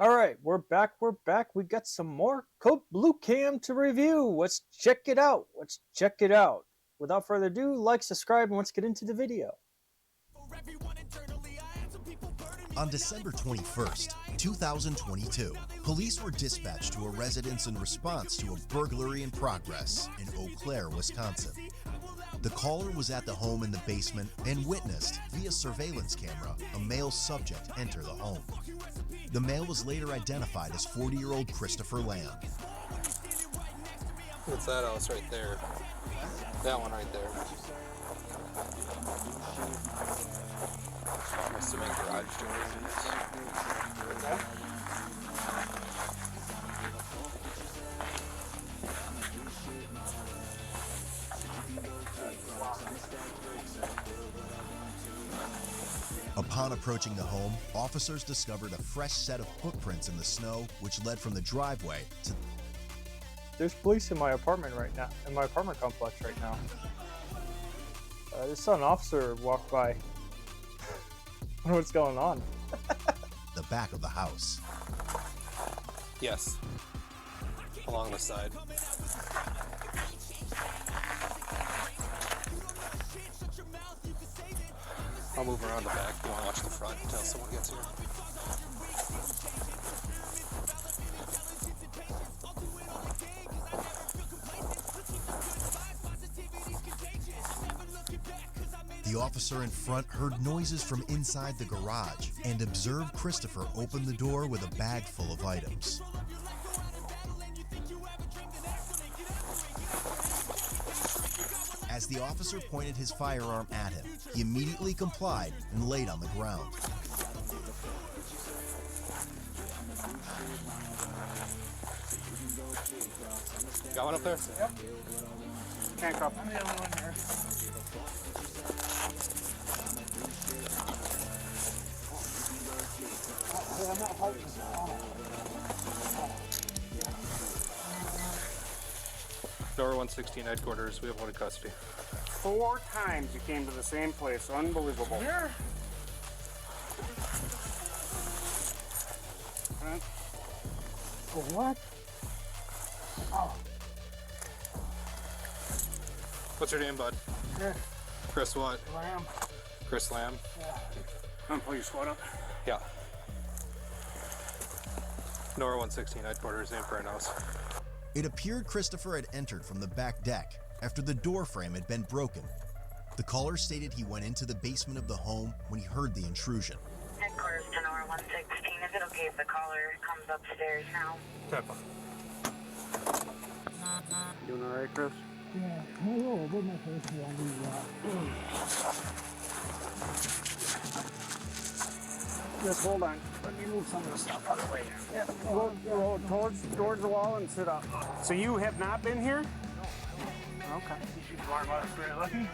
All right, we're back. We're back. We got some more Code Blue Cam to review. Let's check it out. Let's check it out. Without further ado, like, subscribe, and let's get into the video. On December 21st, 2022, police were dispatched to a residence in response to a burglary in progress in Eau Claire, Wisconsin. The caller was at the home in the basement and witnessed, via surveillance camera, a male subject enter the home. The male was later identified as 40-year-old Christopher Lamb. What's that house right there? That one right there. I'm assuming garage doors. Upon approaching the home, officers discovered a fresh set of footprints in the snow, which led from the driveway to... There's police in my apartment right now, in my apartment complex right now. I just saw an officer walk by. I don't know what's going on. the back of the house. Yes. Along the side. I'll move around the back. You want to watch the front until someone gets here? The officer in front heard noises from inside the garage and observed Christopher open the door with a bag full of items. As the officer pointed his firearm at him, he immediately complied and laid on the ground. Got one up there? Yep. Handcuff. I'm the only one here. I'm not holding this. Door 116 headquarters. We have one in custody. 4 times you came to the same place. Unbelievable. Here. For what? Oh. What's your name, bud? Chris. Chris what? Lamb. Chris Lamb? Yeah. Come please, squat up. Yeah. Nora 116 headquarters, name for an house. It appeared Christopher had entered from the back deck after the door frame had been broken. The caller stated he went into the basement of the home when he heard the intrusion. Headquarters to Nora 116. Is it okay if the caller comes upstairs now? Peppa. Doing all right, Chris? Yeah, hello, over my face on Just hold on. Let me move some of the stuff out of the way. Yeah, go towards the wall and sit up. So you have not been here? No. Okay. These people aren't very lucky.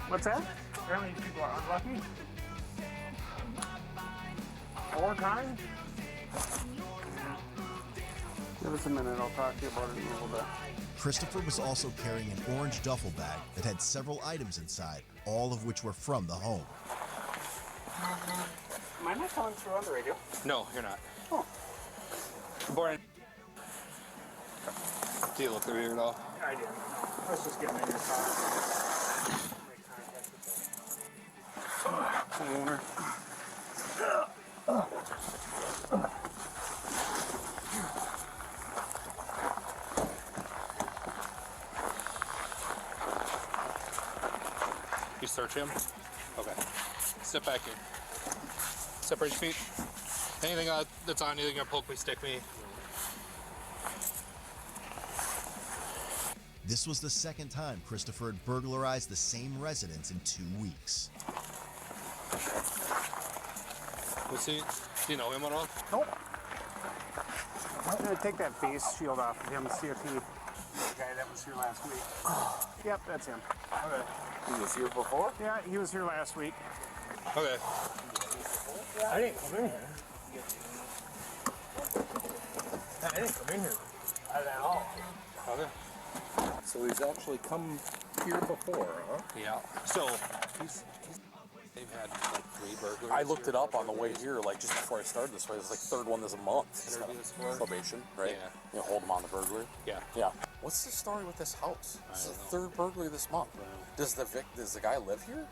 What's that? Apparently these people are unlucky. 4 times? Give us a minute. I'll talk to you about it in a little bit. Christopher was also carrying an orange duffel bag that had several items inside, all of which were from the home. Am I not calling through on the radio? No, you're not. Oh. Good morning. Do you look the rear at all? I did. Let's just get in your car. Make contact with the owner. You search him? Okay. Step back here. Separate your feet. Anything that's on you, you're gonna poke me, stick me. This was the second time Christopher had burglarized the same residence in 2 weeks. Was he? Do you know him at all? Nope. I'm gonna take that face shield off of him and see if he. The guy that was here last week. Yep, that's him. Okay. He was here before? Yeah, he was here last week. Okay. I didn't come in here. I didn't come in here at all. Okay. So he's actually come here before, huh? Yeah. So he's had like 3 burglaries. I looked it up on the way here, like just before I started this way. It was like third one this month. It's got Interviews for? probation, right? Yeah. You know, hold them on the burglary. Yeah. Yeah. What's the story with this house? This is the third burglary this month. Does the guy live here?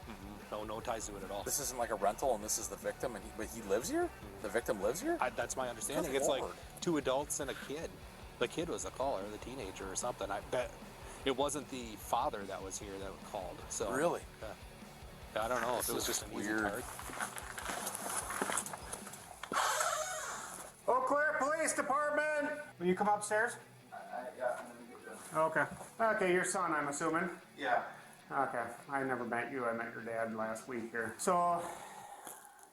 No ties to it at all. This isn't like a rental, and this is the victim, but he lives here. The victim lives here. That's my understanding. Good It's like Lord. 2 adults and a kid. The kid was the caller, the teenager or something. I bet it wasn't the father that was here that called. So Really? I don't know if it was This just is an easy weird. target. Eau Claire Police Department. Will you come upstairs? Okay. Okay, your son, I'm assuming. Yeah. Okay. I never met you. I met your dad last week here. So,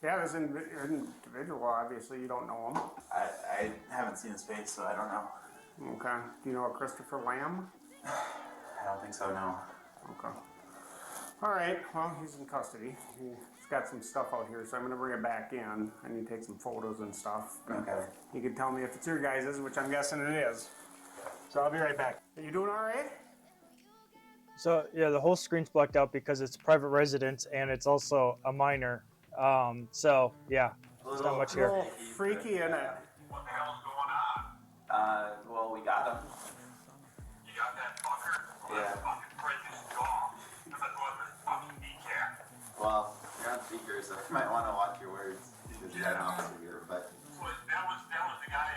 yeah, this individual, obviously, you don't know him. I haven't seen his face, so I don't know. Okay. Do you know a Christopher Lamb? I don't think so, no. Okay. All right. Well, he's in custody. He's got some stuff out here, so I'm going to bring it back in. I need to take some photos and stuff. Okay. You can tell me if it's your guys', which I'm guessing it is. So I'll be right back. Are you doing all right? So yeah, the whole screen's blacked out because it's private residence and it's also a minor. So yeah, there's not much A here. little freaky, isn't it? What the hell's going on? Well, we got him. You got that fucker? Well, Yeah. that fucking prison's gone. Because I thought this fucking decaf. Well, you're on speaker, so you might want to watch your words because you got an officer here. But That was the guy,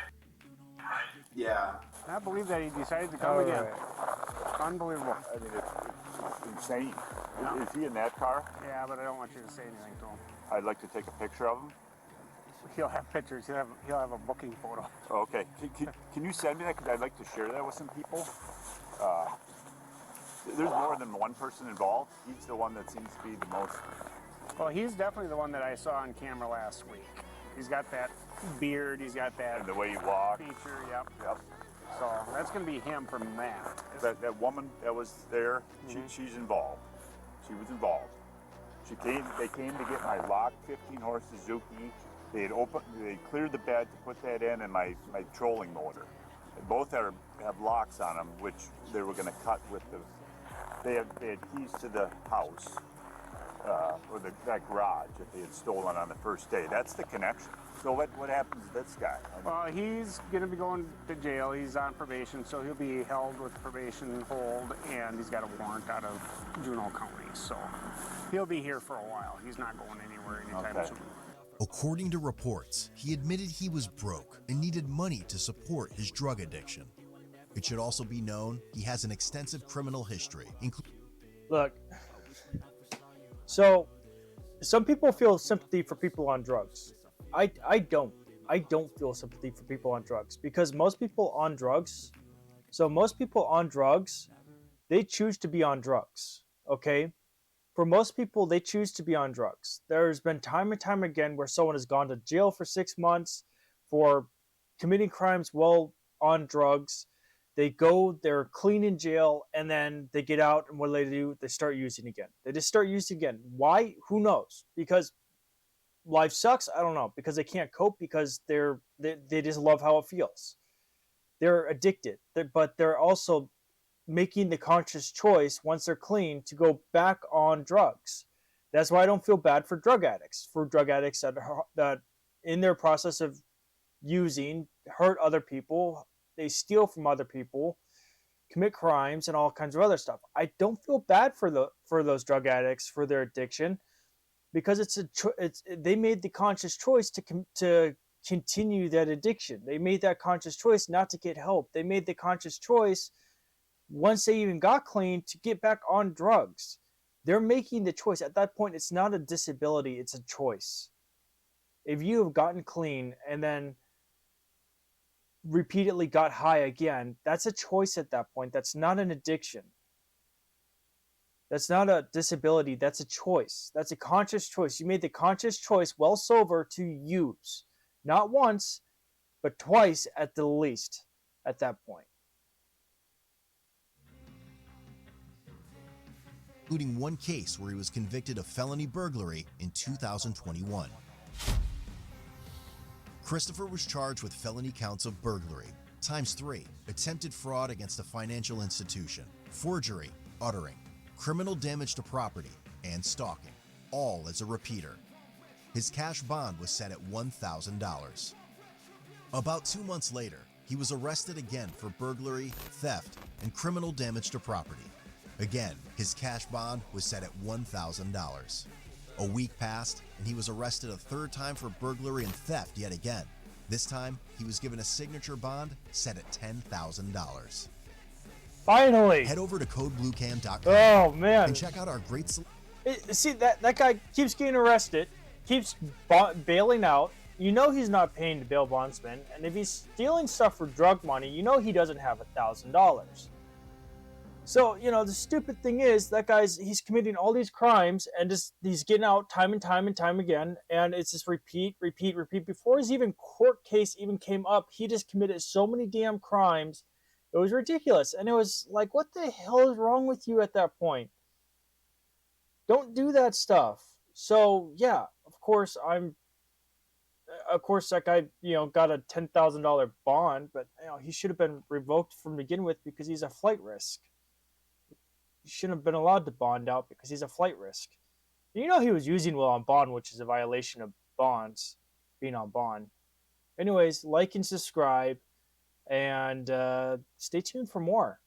right? yeah, I believe that he decided to come All again. right. Unbelievable. I mean, it's insane. Is he in that car? Yeah, but I don't want you to say anything to him. I'd like to take a picture of him. He'll have pictures. He'll have a booking photo. Oh, okay. Can you send me that? Because I'd like to share that with some people. There's more than one person involved. He's the one that seems to be the most. Well, he's definitely the one that I saw on camera last week. He's got that beard. He's got that And the way you walk. feature. Yep. Yep. So that's gonna be him from that. That woman that was there, she's involved. She was involved. They came to get my locked 15-horse Suzuki. They cleared the bed to put that in, and my trolling motor. And both have locks on them, which they were going to cut with the. They had keys to the house or that garage that they had stolen on the first day. That's the connection. So what happens to this guy? Well, he's gonna be going to jail. He's on probation, so he'll be held with probation hold, and he's got a warrant out of Juneau County. So he'll be here for a while. He's not going anywhere anytime Okay. soon. According to reports, he admitted he was broke and needed money to support his drug addiction. It should also be known he has an extensive criminal history, including Look, so some people feel sympathy for people on drugs. I don't. I don't feel sympathy for people on drugs because most people on drugs, they choose to be on drugs, okay? For most people, they choose to be on drugs. There's been time and time again where someone has gone to jail for 6 months for committing crimes while on drugs. They go, they're clean in jail, and then they get out, and what do? They start using again. They just start using again. Why? Who knows? Because life sucks? I don't know. Because they can't cope, because they just love how it feels. They're addicted, but they're also making the conscious choice once they're clean to go back on drugs. That's why I don't feel bad for drug addicts. For drug addicts that in their process of using hurt other people, they steal from other people, commit crimes, and all kinds of other stuff. I don't feel bad for those drug addicts for their addiction, because they made the conscious choice to continue that addiction. They made that conscious choice not to get help. They made the conscious choice once they even got clean to get back on drugs. They're making the choice. At that point, it's not a disability, it's a choice. If you have gotten clean and then repeatedly got high again, that's a choice at that point. That's not an addiction. That's not a disability. That's a choice. That's a conscious choice. You made the conscious choice while sober to use. Not once, but twice at the least at that point. including one case where he was convicted of felony burglary in 2021. Christopher was charged with felony counts of burglary, ×3, attempted fraud against a financial institution, forgery, uttering, criminal damage to property, and stalking. all as a repeater. His cash bond was set at $1,000. About 2 months later, he was arrested again for burglary, theft, and criminal damage to property. Again, his cash bond was set at $1,000. A week passed, and he was arrested a third time for burglary and theft yet again. This time, he was given a signature bond set at $10,000. Finally! Head over to codebluecam.com Oh, man. and check out our great See, that guy keeps getting arrested, keeps bailing out. You know he's not paying the bail bondsman, and if he's stealing stuff for drug money, you know he doesn't have $1,000. So, you know, the stupid thing is that he's committing all these crimes and just he's getting out time and time and time again, and it's just repeat. Before his court case even came up, he just committed so many damn crimes. It was ridiculous, and it was like, what the hell is wrong with you at that point? Don't do that stuff. So yeah, of course that guy, you know, got a $10,000 bond, but you know, he should have been revoked from begin with because he's a flight risk. He shouldn't have been allowed to bond out because he's a flight risk. You know he was using while on bond, which is a violation of bonds, being on bond. Anyways, like and subscribe, and stay tuned for more.